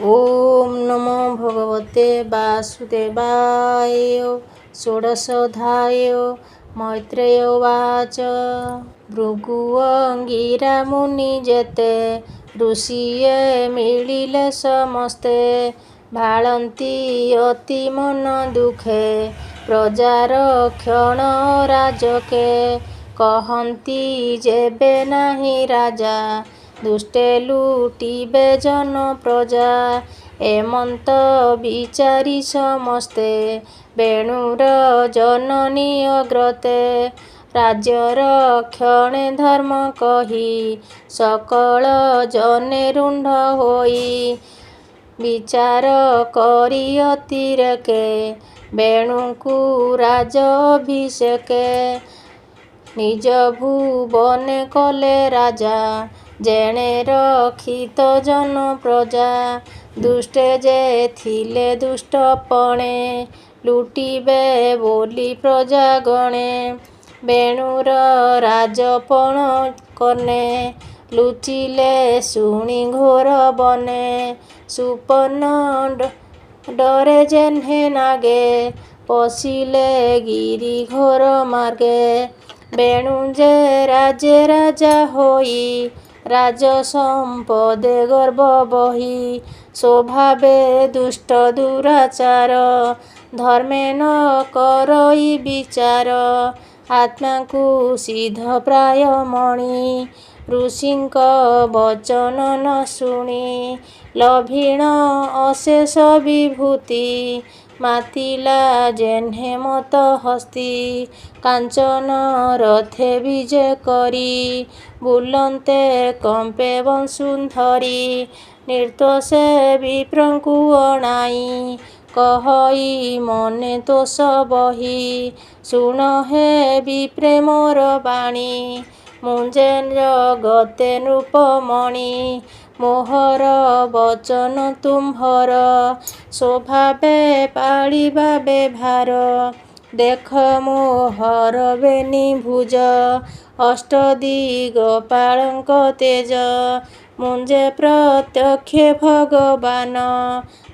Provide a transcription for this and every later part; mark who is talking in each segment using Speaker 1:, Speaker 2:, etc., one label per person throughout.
Speaker 1: ओम नमो भगवते वासुदेवाय। षोडशोऽध्याय। मैत्रेय उवाच। भृगुअङ्गिरा मुनि जेते ऋषिये मिलिले समस्ते भाळन्ति अति मन दुखे प्रजार क्षण राजके कहन्ति जेबे नाही राजा दुष्टे लुटिबे जन प्रजा एमନ୍ତ विचारी समस्ते बेणुर जननी अग्रते राज्यर क्षणे धर्म कही सकल जने रुण्ड होई विचार करी अतिरेके बेणुकु राज अभिषेके निज भुवने कले राजा जेणे रक्षित जन प्रजा दुष्टे जे थिले दुष्टपणे लुटिबे बोली प्रजा गणे बेणुर राजपण कने लुचिले शुणी घोर बने सुपन्न डरे जेन्हे नागे पशिले गिरी घोर मार्गे बेणु जे राजे राजा होई राज संपदे गर्भ बही स्वभावे दुष्ट दुराचार धर्मे न करई विचार आत्मा को सिद्ध प्राय मणि ऋषिंक वचन न शुणी लभिण अशेष विभूति मातिला जेन्हे मत हस्ती कांचन रथे विजय करी बुलन्ते कंपे वसुंधरी निर्दोषे विप्रंकु अणाई कहई मने तोष बही शुण हे विप्रे मोर बाणी मुंजे जगते नृपमणि मोहर वचन तुम्हर स्वभावे पाळिबा बेभार देख मोहर बेनी भुज अष्टदिग पालंक तेज मुंजे प्रत्यक्ष भगवान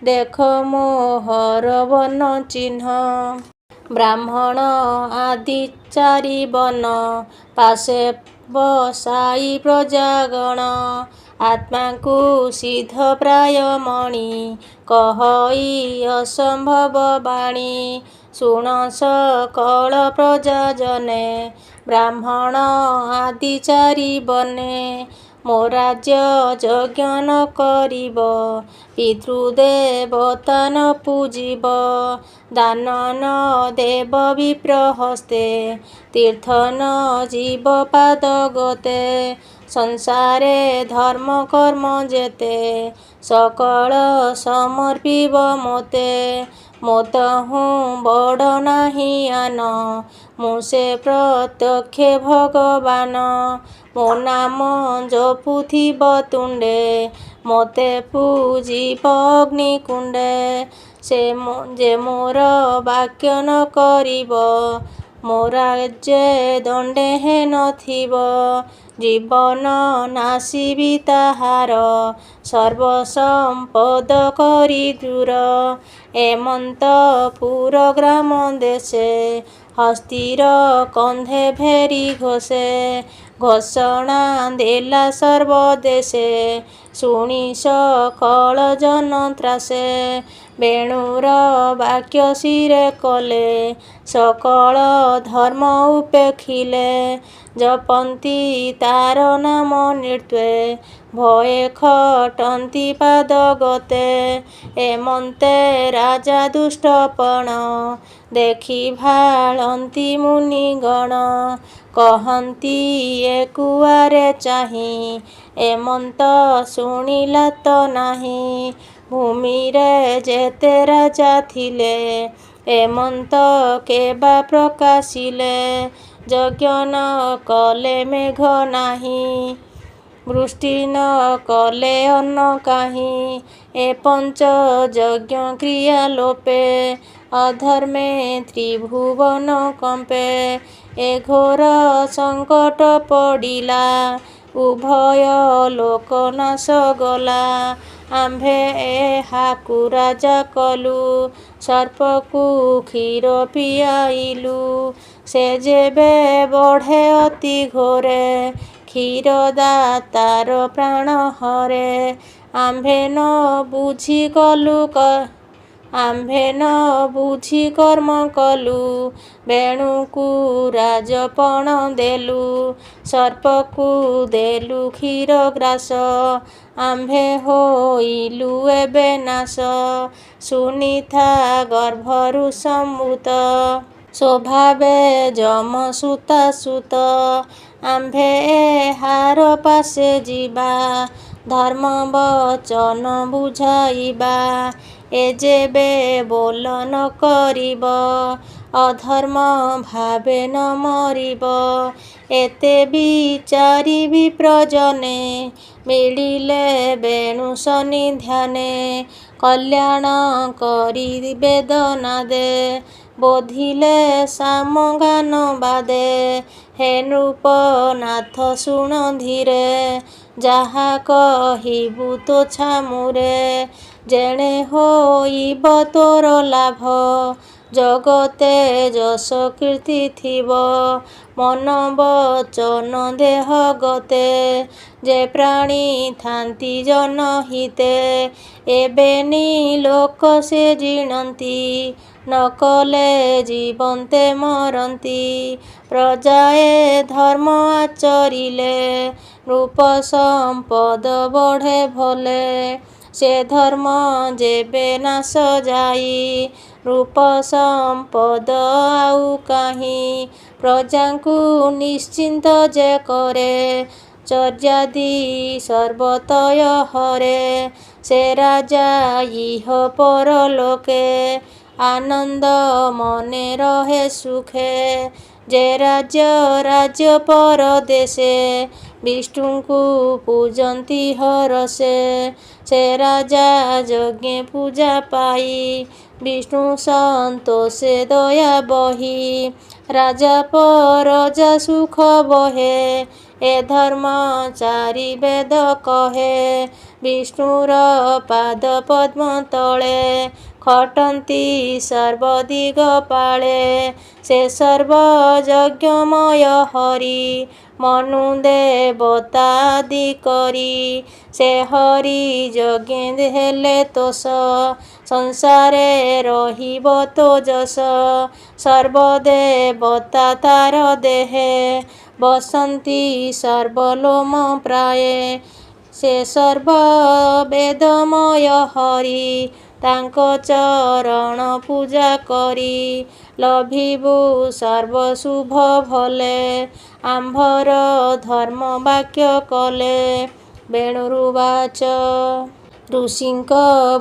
Speaker 1: देख मोहर वन चिन्ह ब्राह्मण आदि चारि वन पाशे बसाई प्रजागण आत्मा को सिद्ध प्राय मणि कहई असंभव बाणी शुण सकल प्रजा जने ब्राह्मण आदि चारि बने मो राज्य यज्ञ न करिब पितृदेवता न पूजिब दान न देव विप्र हस्ते तीर्थ न जीव पाद गते संसारे धर्म कर्म जेते सकल समर्पिब मोते मोत हूँ बड़ नाही आन मुसे प्रत्यक्ष भगवान मो नाम जपुथिब तुंडे मोते पूजिब अग्निकुंडे से जे मोर वाक्य न करिब मो राज्ये दंडे हे नथिब जीवन नाशिबी ताहार सर्वसंपद करी दूर एमंत पुर ग्राम देशे हस्तीर कंधे भेरी घोषे घोषणा देला सर्वदेशे शुणी सकल जन त्रासे बेणुर वाक्य शिरे कले सकल धर्म उपेक्षिले जपन्ति तार नाम नृत्वे भये खटन्ति पाद गते एमन्ते राजा दुष्टपण देखि भाळन्ति मुनिगण कहन्ति ए कुआरे चाहि एमन्त शुणिला त नाही भूमिरे जेते राजा थिले एमन्त केबा प्रकाशिले यज्ञ न कले मेघ नाही वृष्टि न कले अन्न काहि ए पंच यज्ञ क्रिया लोपे अधर्मे त्रिभुवन कंपे ए घोर संकट पड़िला उभय लोकनाश गला ଆମ୍ଭେ ଏହାକୁ ରାଜା କଲୁ, ସର୍ପକୁ କ୍ଷୀର ପିଆଇଲୁ। ସେ ଯେବେ ବଢ଼େ ଅତି ଘୋରେ, କ୍ଷୀରଦାତାର ପ୍ରାଣ ହରେ। ଆମ୍ଭେ ନ ବୁଝି କର୍ମ କଲୁ, ବେଣୁକୁ ରାଜପଣ ଦେଲୁ। ସର୍ପକୁ ଦେଲୁ କ୍ଷୀର ଗ୍ରାସ, ଆମ୍ଭେ ହୋଇଲୁ ଏବେ ନାଶ। ସୁନିଥା ଗର୍ଭରୁ ସମ୍ଭୂତ, ସ୍ୱଭାବେ ଯମ ସୁତାସୁତ। ଆମ୍ଭେ ଏହାର ପାଶେ ଯିବା, ଧର୍ମ ବଚନ ବୁଝାଇବା। ଏ ଯେବେ ବୋଲ ନ କରିବ, ଅଧର୍ମ ଭାବେ ନ ମରିବ। ଏତେ ବିଚାରି ବିପ୍ରଜନେ, ମିଳିଲେ ବେଣୁ ସନ୍ନିଧାନେ। କଲ୍ୟାଣ କରି ବେଦନାଦେ, ବୋଧିଲେ ସାମଗାନ ବାଦେ। ହେ ନୃପନାଥ ଶୁଣ ଧୀରେ, ଯାହା କହିବୁ ତୋ ଛାମୁରେ। ଯେଣେ ହୋଇବ ତୋର ଲାଭ, ଜଗତେ ଯଶ କୀର୍ତ୍ତି ଥିବ। ମନ ବଚନ ଦେହ ଗତେ, ଯେ ପ୍ରାଣୀ ଥାନ୍ତି ଜନହିତେ। ଏବେନି ଲୋକ ସେ ଜିଣନ୍ତି, ନ କଲେ ଜୀବନ୍ତେ ମରନ୍ତି। ପ୍ରଜାଏ ଧର୍ମ ଆଚରିଲେ, ନୃପ ସମ୍ପଦ ବଢ଼େ ଭଲେ। ସେ ଧର୍ମ ଯେବେ ନାଶ ଯାଇ, ନୃପ ସମ୍ପଦ ଆଉ କାହିଁ। ପ୍ରଜାଙ୍କୁ ନିଶ୍ଚିନ୍ତ ଯେ କରେ, ଚର୍ଯ୍ୟାଦି ସର୍ବତୟ ହରେ। ସେ ରାଜା ଇହ ପରଲୋକେ, ଆନନ୍ଦ ମନେ ରହେ ସୁଖେ। ଯେ ରାଜ୍ୟ ପରଦେଶେ, ବିଷ୍ଣୁଙ୍କୁ ପୂଜନ୍ତି ହରଷେ। ସେ ରାଜା ଯଜ୍ଞେ ପୂଜା ପାଇ, ବିଷ୍ଣୁ ସନ୍ତୋଷେ ଦୟା ବହି। ରାଜା ପରଜା ସୁଖ ବହେ, ଏ ଧର୍ମ ଚାରି ବେଦ କହେ। ବିଷ୍ଣୁର ପାଦ ପଦ୍ମ ତଳେ, ଖଟନ୍ତି ସର୍ବ ଦିଗପାଳେ। ସେ ସର୍ବ ଯଜ୍ଞମୟ ହରି, ମନୁ ଦେବତା ଆଦି କରି। ସେ ହରି ଯଜ୍ଞେ ହେଲେ ତୋଷ, ସଂସାରେ ରହିବ ତୋ ଯଶ। ସର୍ବ ଦେବତା ତାର ଦେହେ, ବସନ୍ତି ସର୍ବଲୋମ ପ୍ରାୟେ। ସେ ସର୍ବ ବେଦମୟ ହରି, ତାଙ୍କ ଚରଣ ପୂଜା କରି। ଲଭିବୁ ସର୍ବ ଶୁଭ ଭଲେ, ଆମ୍ଭର ଧର୍ମ ବାକ୍ୟ କଲେ। ବେଣୁରୁବାଚ ଋଷିଙ୍କ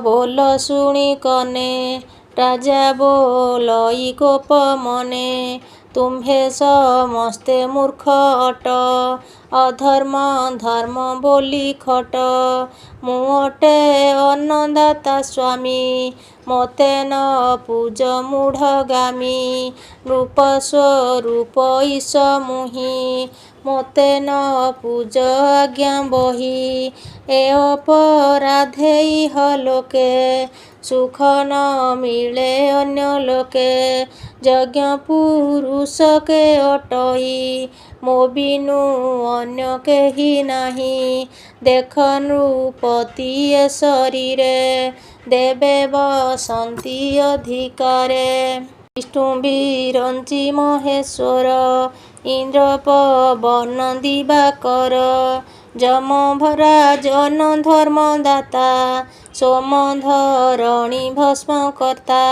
Speaker 1: ବୋଲ ଶୁଣି କନେ, ରାଜା ବୋଲଇ କୋପ ମନେ। ତୁମ୍ଭେ ସମସ୍ତେ ମୂର୍ଖ ଅଟ, ଅଧର୍ମ ଧର୍ମ ବୋଲି ଖଟ। ମୁଁ ଅଟେ ଅନ୍ନଦାତା ସ୍ୱାମୀ, ମୋତେ ନ ପୂଜ ମୂଢ଼ଗାମୀ। ନୃପ ସ୍ୱରୂପ ଈଶ ମୁହିଁ, ମୋତେ ନ ପୂଜ ଆଜ୍ଞା ବହି। ଏ ଅପରାଧେ ଇହ ଲୋକେ, ସୁଖ ନ ମିଳେ ଅନ୍ୟ ଲୋକେ। ଯଜ୍ଞ ପୁରୁଷ କେ ଅଟଇ, ମୋ ବିନୁ ଅନ୍ୟ କେହି ନାହିଁ। ଦେଖ ନୃପତି ଏ ଶରୀରେ, ଦେବେ ବସନ୍ତି ଅଧିକାରେ। ବିଷ୍ଣୁ ବିରଞ୍ଚି ମହେଶ୍ୱର, ଇନ୍ଦ୍ର ପବନ ଦିବାକର। ଯମ ରାଜନ ଧର୍ମଦାତା, ସୋମ ଧରଣୀ ଭସ୍ମ କର୍ତ୍ତା।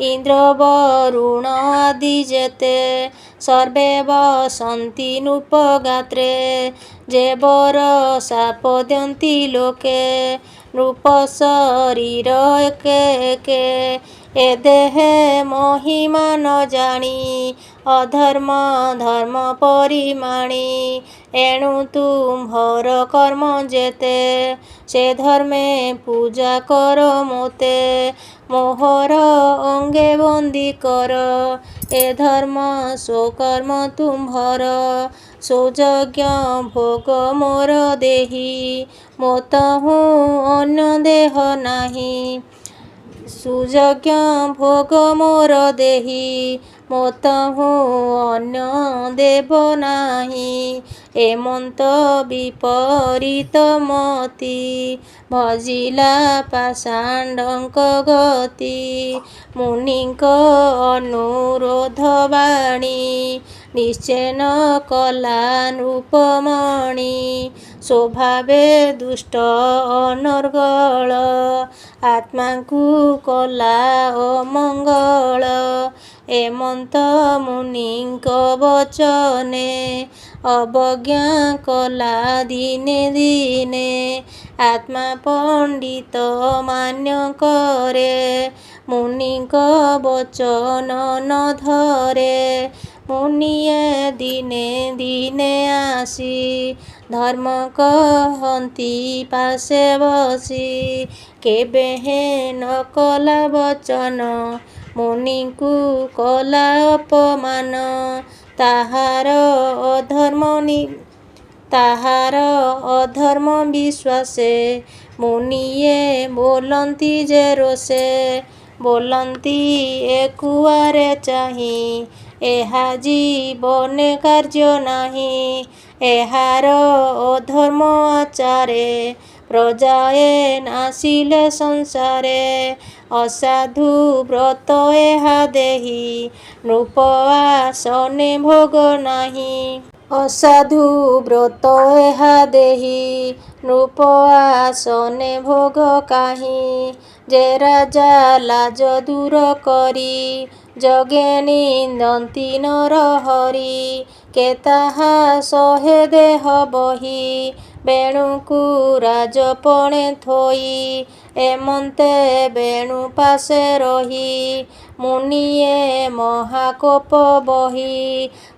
Speaker 1: ଇନ୍ଦ୍ର ବରୁଣ ଆଦି ଯେତେ, ସର୍ବେ ବସନ୍ତି ନୃପ ଗାତ୍ରେ। ଯେ ବର ଶାପ ଦିଅନ୍ତି ଲୋକେ, ନୃପ ଶରୀର ଏକେ ଏକେ। ଏ ଦେହେ ମହିମା ନ ଜାଣି, ଅଧର୍ମ ଧର୍ମ ପରିମାଣି। ଏଣୁ ତୁମ୍ଭର କର୍ମ ଯେତେ, ସେ ଧର୍ମେ ପୂଜା କର ମୋତେ। ମୋହର ଅଙ୍ଗେ ବନ୍ଦୀ କର, ଏ ଧର୍ମ ସ୍ୱକର୍ମ ତୁମ୍ଭର। ସୁଯଜ୍ଞ ଭୋଗ ମୋର ଦେହି ମୋତହୁଁ ଅନ୍ୟ ଦେହ ନାହିଁ। ସୁଯଜ୍ଞ ଭୋଗ ମୋର ଦେହି ମୋତହୁଁ ଅନ୍ୟ ଦେବ ନାହିଁ। ଏମନ୍ତ ବିପରୀତ ମତି ଭଜିଲା ପାଷାଣ୍ଡଙ୍କ ଗତି। ମୁନିଙ୍କ ଅନୁରୋଧ ବାଣୀ ନିଶ୍ଚେନ କଲା ନୃପମଣି। ସ୍ୱଭାବେ ଦୁଷ୍ଟ ଅନର୍ଗଳ ଆତ୍ମାଙ୍କୁ କଲା ଅମଙ୍ଗଳ। ଏମନ୍ତ ମୁନିଙ୍କ ବଚନେ ଅବଜ୍ଞା କଲା ଦିନେ ଦିନେ। ଆତ୍ମା ପଣ୍ଡିତ ମାନ୍ୟ କରେ ମୁନିଙ୍କ ବଚନ ନ ଧରେ। ମୁନିଏ ଦିନେ ଦିନେ ଆସି ଧର୍ମ କହନ୍ତି ପାଶେ ବସି। କେବେହେଁ ନ କଲା ବଚନ ମୁନିଙ୍କୁ କଲା ଅପମାନ। ତାହାର ଅଧର୍ମ ବିଶ୍ୱାସେ ମୁନିଏ ବୋଲନ୍ତି ଯେ ରୋଷେ। ବୋଲନ୍ତି ଏ କୁଆରେ ଚାହିଁ ଏହା ଜୀବନେ କାର୍ଯ୍ୟ ନାହିଁ। ଏହାର ଅଧର୍ମ ଆଚାରେ ପ୍ରଜାଏ ନାସିଲେ ସଂସାରେ। ଅସାଧୁ ବ୍ରତ ଏହା ଦେହି ନୃପ ଆସନେ ଭୋଗ ନାହିଁ। ଅସାଧୁ ବ୍ରତ ଏହା ଦେହି ନୃପ ଆସନେ ଭୋଗ କାହିଁ। ଯେ ରାଜା ଲାଜ ଦୂର କରି ଜଗେ ନିନ୍ଦନ୍ତି ନର ହରି। କେ ତାହା ସହେ ଦେହ ବହି ବେଣୁକୁ ରାଜପଣେ ଥୋଇ। ଏମନ୍ତେ ବେଣୁ ପାଶେ ରହି ମୁନିଏ ମହାକୋପ ବହି।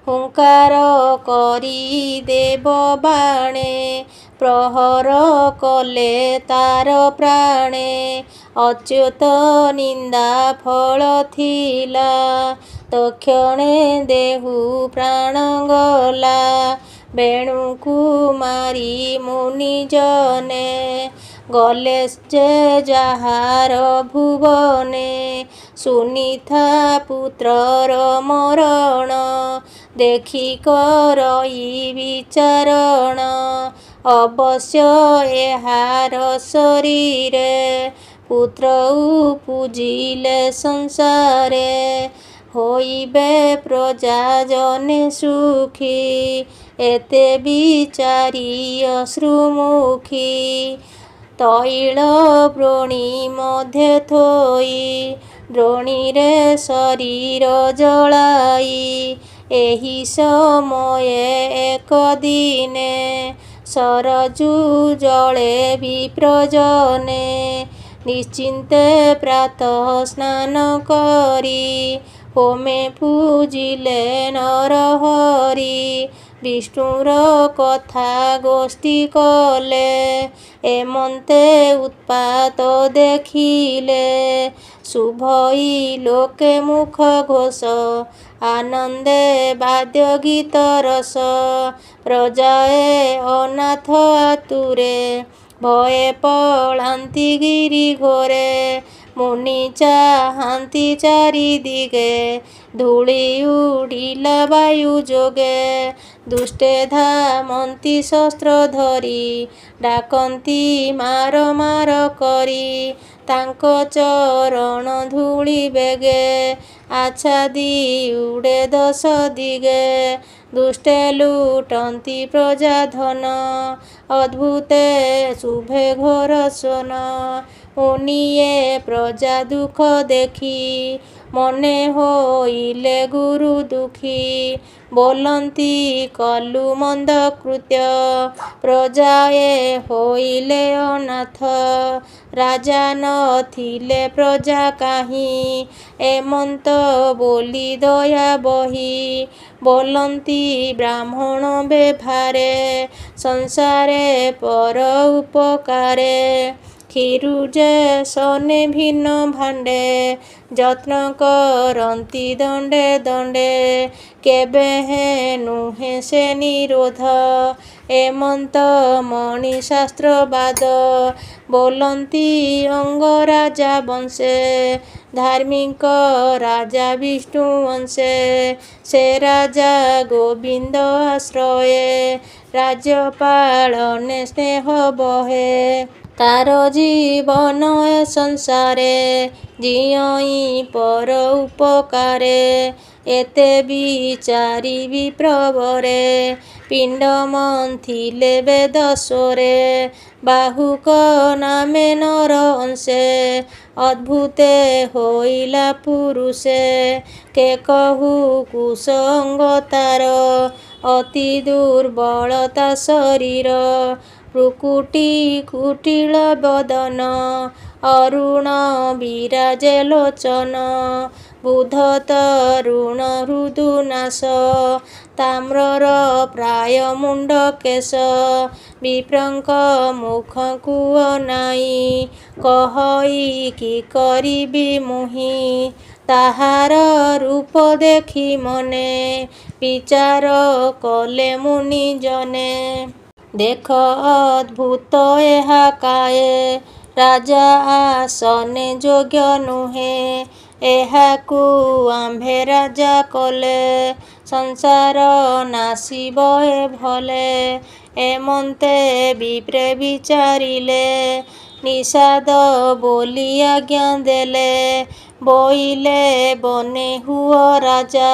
Speaker 1: ହୁଙ୍କାର କରି ଦେବ ବାଣେ ପ୍ରହର କଲେ ତାର ପ୍ରାଣେ। ଅଚ୍ୟୁତ ନିନ୍ଦା ଫଳ ଥିଲା ତକ୍ଷଣେ ଦେହୁ ପ୍ରାଣ ଗଲା। ବେଣୁକୁ ମାରି ମୁନି ଜନେ ଗଲେ ଯେ ଯାହାର ଭୁବନେ। ସୁନିଥା ପୁତ୍ରର ମରଣ ଦେଖି କରଇ ବିଚାରଣ। ଅବଶ୍ୟ ଏହାର ଶରୀରେ ପୁତ୍ର ଉପୁଜିଲେ ସଂସାରେ। ହୋଇବେ ପ୍ରଜା ଜନେ ସୁଖୀ ଏତେ ବିଚାରି ଅଶ୍ରୁମୁଖୀ। ତୈଳ ବ୍ରୋଣୀ ମଧ୍ୟେ ଥୋଇ ଦ୍ରୋଣୀରେ ଶରୀର ଜଳାଇ। ଏହି ସମୟେ ଏକ ଦିନେ ସରଜୁ ଜଳେ ବିପ୍ରଜନେ। ନିଶ୍ଚିନ୍ତେ ପ୍ରାତଃ ସ୍ନାନ କରି ହୋମେ ପୂଜିଲେ ନରହରି। ବିଷ୍ଣୁର କଥା ଗୋଷ୍ଠୀ କଲେ ଏମନ୍ତେ ଉତ୍ପାତ ଦେଖିଲେ। ଶୁଭଇ ଲୋକେ ମୁଖ ଘୋଷ ଆନନ୍ଦେ ବାଦ୍ୟ ଗୀତ ରସ। ପ୍ରଜାଏ ଅନାଥ ଆତୁରେ ଭୟେ ପଳାନ୍ତି ଗିରି ଘୋରେ। ମୁନି ଚାହାନ୍ତି ଚାରିଦିଗେ ଧୂଳି ଉଡ଼ିଲା ବାୟୁ ଯୋଗେ। ଦୁଷ୍ଟେ ଧାମନ୍ତି ଶସ୍ତ୍ର ଧରି ଡାକନ୍ତି ମାର ମାର କରି। ତାଙ୍କ ଚରଣ ଧୂଳି ବେଗେ ଆଚ୍ଛାଦି ଉଡ଼େ ଦଶ ଦିଗେ। ଦୁଷ୍ଟେ ଲୁଟନ୍ତି ପ୍ରଜା ଧନ ଅଦ୍ଭୁତେ ଶୁଭେ ଘୋର ସ୍ୱନ। ମୁନିଏ ପ୍ରଜା ଦୁଃଖ ଦେଖି ମନେ ହୋଇଲେ ଗୁରୁ ଦୁଃଖୀ। ବୋଲନ୍ତି କଲୁ ମନ୍ଦ କୃତ୍ୟ ପ୍ରଜାଏ ହୋଇଲେ ଅନାଥ। ରାଜା ନଥିଲେ ପ୍ରଜା କାହିଁ ଏମନ୍ତ ବୋଲି ଦୟା ବହି। ବୋଲନ୍ତି ବ୍ରାହ୍ମଣ ବେଭାରେ ସଂସାରେ ପର ଉପକାରେ। କ୍ଷୀରୁଜେ ସନେ ଭିନ୍ନ ଭାଣ୍ଡେ ଯତ୍ନ କରନ୍ତି ଦଣ୍ଡେ ଦଣ୍ଡେ କେବେ ହେ ନୁହେଁ ସେ ନିରୋଧ ଏମନ୍ତ ମଣିଶାସ୍ତ୍ରବାଦ ବୋଲନ୍ତି ଅଙ୍ଗରାଜା ବଂଶେ ଧାର୍ମିକ ରାଜା ବିଷ୍ଣୁ ବଂଶେ ସେ ରାଜା ଗୋବିନ୍ଦ ଆଶ୍ରୟେ ରାଜ୍ୟପାଳନେ ସ୍ନେହ ବହେ ତାର ଜୀବନ ଏ ସଂସାରେ ଜିଅଇ ପର ଉପକାରେ ଏତେ ବିଚାରି ବିପ୍ରବରେ ପିଣ୍ଡ ମନ୍ଥିଲେ ବେଦସ୍ୱରେ ବାହୁକ ନାମେ ନର ଅଂଶେ ଅଦ୍ଭୁତେ ହୋଇଲା ପୁରୁଷେ କେ କହୁ କୁସଙ୍ଗ ତାର ଅତି ଦୁର୍ବଳତା ଶରୀର ଭ୍ରୁକୁଟି କୁଟିଳ ବଦନ ଅରୁଣ ବିରାଜେ ଲୋଚନ ବୁଧ ତରୁଣ ହୃଦୁ ନାଶ ତାମ୍ରର ପ୍ରାୟ ମୁଣ୍ଡ କେଶ ବିପ୍ରଙ୍କ ମୁଖକୁ ଅନାଇ କହଇ କି କରିବି ମୁହିଁ ତାହାର ରୂପ ଦେଖି ମନେ ବିଚାର କଲେ ମୁନି ଜନେ ଦେଖ ଅଦ୍ଭୁତ ଏହା କାଏ ରାଜା ଆସନେ ଯୋଗ୍ୟ ନୁହେଁ ଏହାକୁ ଆମ୍ଭେ ରାଜା କଲେ ସଂସାର ନାଶିବ ଏ ଭଲେ ଏମନ୍ତେ ବିପ୍ରେ ବିଚାରିଲେ ନିଷାଦ ବୋଲି ଆଜ୍ଞା ଦେଲେ ବୋଇଲେ ବନେ ହୁଅ ରାଜା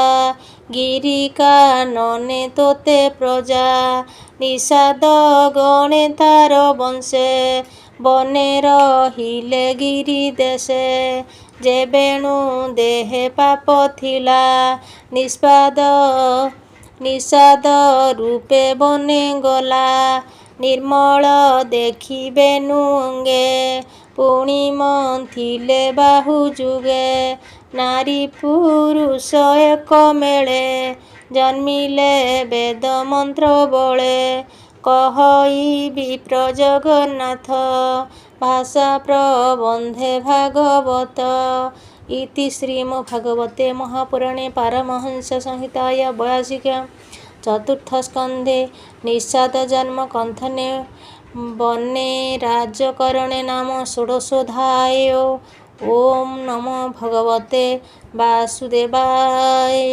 Speaker 1: ଗିରି କାନନେ ତୋତେ ପ୍ରଜା ନିଷାଦ ଗଣେ ତାର ବଂଶେ ବନେ ରହିଲେ ଗିରି ଦେଶେ ଯେବେଣୁ ଦେହେ ପାପ ଥିଲା ନିଷାଦ ରୂପେ ବନେ ଗଲା ନିର୍ମଳ ଦେଖିବେନୁ ଅଙ୍ଗେ ପୁଣି ମନ୍ଥିଲେ ବାହୁ ଯୁଗେ ନାରୀ ପୁରୁଷ ଏକ ମେଳେ ଜନ୍ମିଲେ ବେଦ ମନ୍ତ୍ର ବଳେ କହଇ ବିପ୍ର ଜଗନ୍ନାଥ ଭାଷା ପ୍ରବନ୍ଧେ ଭାଗବତ ଇତି ଶ୍ରୀମଦ୍ଭାଗବତେ ମହାପୁରାଣେ ପାରମହଂସ ସଂହିତାୟା 82 ଚତୁର୍ଥ ସ୍କନ୍ଧେ ନିଷାଦ ଜନ୍ମ କଥନେ ବନେ ରାଜକରଣେ ନାମ ଷୋଡ଼ଶୋଧ୍ୟାୟୋ ଓಂ ନମୋ ଭଗବତେ ବାସୁଦେବାୟ।